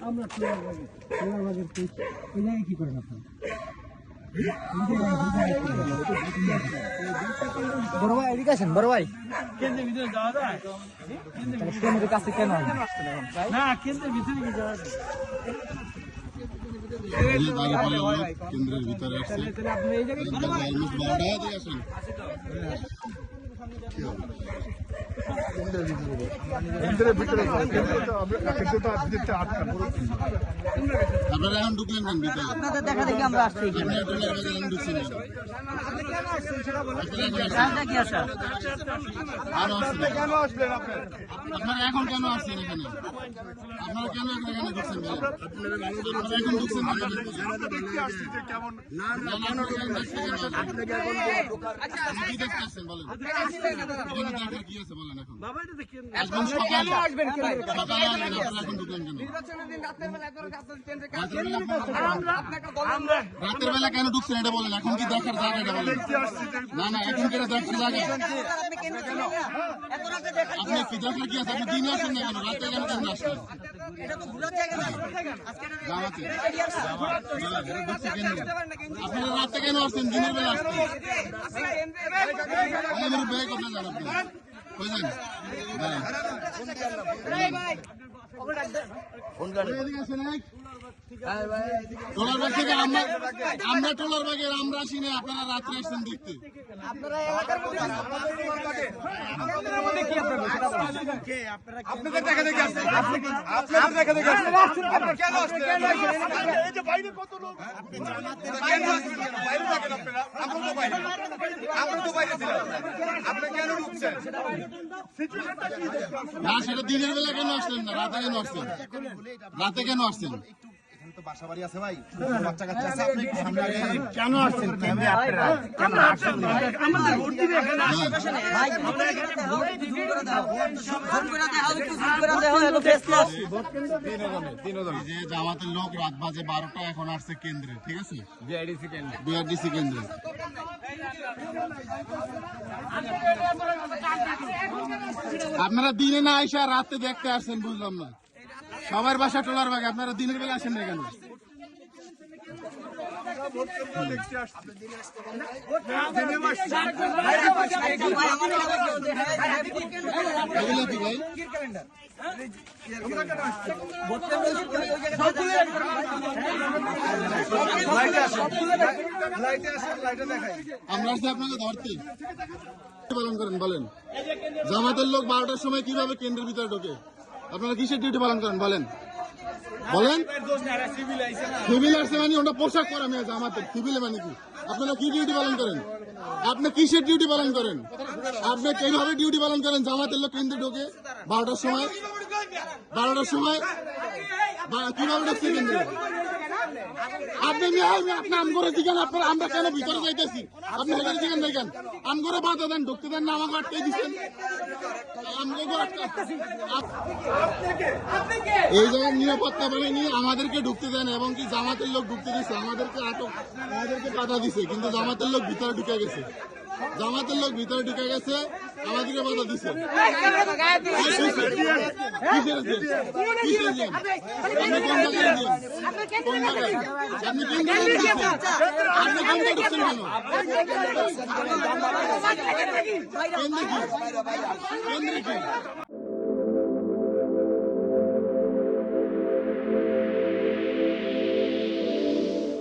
আমরা টোলারবাগের ওই জায়গায় কি করেন আপনার? বড় ভাই এদিকে আসেন, বড় ভাই কেন্দ্রের ভিতরে যাওয়া যায়? কেন্দ্রের কাছে কেন না, কেন্দ্রের ভিতরে কি যাওয়া যায়? কেন্দ্রের ভিতরে আসছে আপনারা এখন ঢুকলেন কেন ভিতরে? আপনাদের দেখা দেখি আমরা আসছি। ঢুকছেন কি আসা? আপনারা এখন কেন আসছেন এখানে? আপনারা কেন এখানে ঢুকছেন? এখন ঢুকছেন কি দেখতে আসছেন বলেন? কি আছে বলেন? এখন সকালে আসবেন, সকালে আসবেন, আপনারা এখন ঢুকলেন কেন? রাতের বেলা কেন ঢুকছেন এটা বলেন? এখন কি দেখার জায়গা এটা বলেন? না না, এখন কেন দেখার জায়গা? আপনি কি দেখার কি আছে? আপনি দিনে আসেন না কেন? রাতে কেন কেন আসছেন? আপনারা রাতে কেন আসছেন? দিনের বেলা আসছেন? ব্যয় করতে যান আপনি, বুঝলেন? টোলারবাগ থেকে আমরা টোলারবাগের আমরা আসি না, আপনারা রাত্রে আসছেন দেখতে। না, সেটা দিনের বেলা কেন আসলেন না? রাতে কেন আসছেন? রাতে কেন আসছেন? বাসা বাড়ি আছে ভাই, বাচ্চা কাচ্চা আছে, আপনি একটু সামনে আসেন। কেন আসছেন? জামাতের লোক রাত বাজে 12টা এখন আসছে কেন্দ্রে, ঠিক আছে? বিআরডিসি কেন্দ্রে। আপনারা দিনে না এসে রাতে দেখতে আসছেন, বুঝলাম না। সবার বাসা টোলারবাগে, আপনারা দিনের বেলা আসেন না কেন? আমরা আসছি আপনাকে ধরতে। পালন করেন বলেন? জামাতের লোক 12টার সময় কিভাবে কেন্দ্রের ভিতরে ঢোকে? আপনারা কিসের ডিউটি পালন করেন বলেন? বলেন। সিভিল আসছে মানে ওটা পোশাক পরা মেয়ে জামাতের, সিভিলে মানে কি? আপনারা কি ডিউটি পালন করেন? আপনি কিসের ডিউটি পালন করেন? আপনি কিভাবে ডিউটি পালন করেন? জামাতের লোক কেন্দ্রে ঢোকে 12টার সময়, 12টার সময় কিভাবে ঢুকছে কেন্দ্রে? আপনি আপনি আম করে দিকেন, আপনার আমরা কেন ভিতরে যাইতেছি? আপনি সেখানে দিকেন দেখেন, আম করে বাধা দেন, ঢুকতে দেন না, আমাকে আটকে দিচ্ছেন। এই জায়গায় নিরাপত্তা বাহিনী আমাদেরকে ঢুকতে দেন এবং কি জামাতের লোক ঢুকতে দিচ্ছে, আমাদেরকে আটক, আমাদেরকে বাধা দিচ্ছে, কিন্তু জামাতের লোক ভিতরে ঢুকে গেছে। জামাতের লোক ভিতরে ঢুকে গেছে, আমাদেরকে বাধা দিচ্ছে। আপনি কেন্দ্রে কি?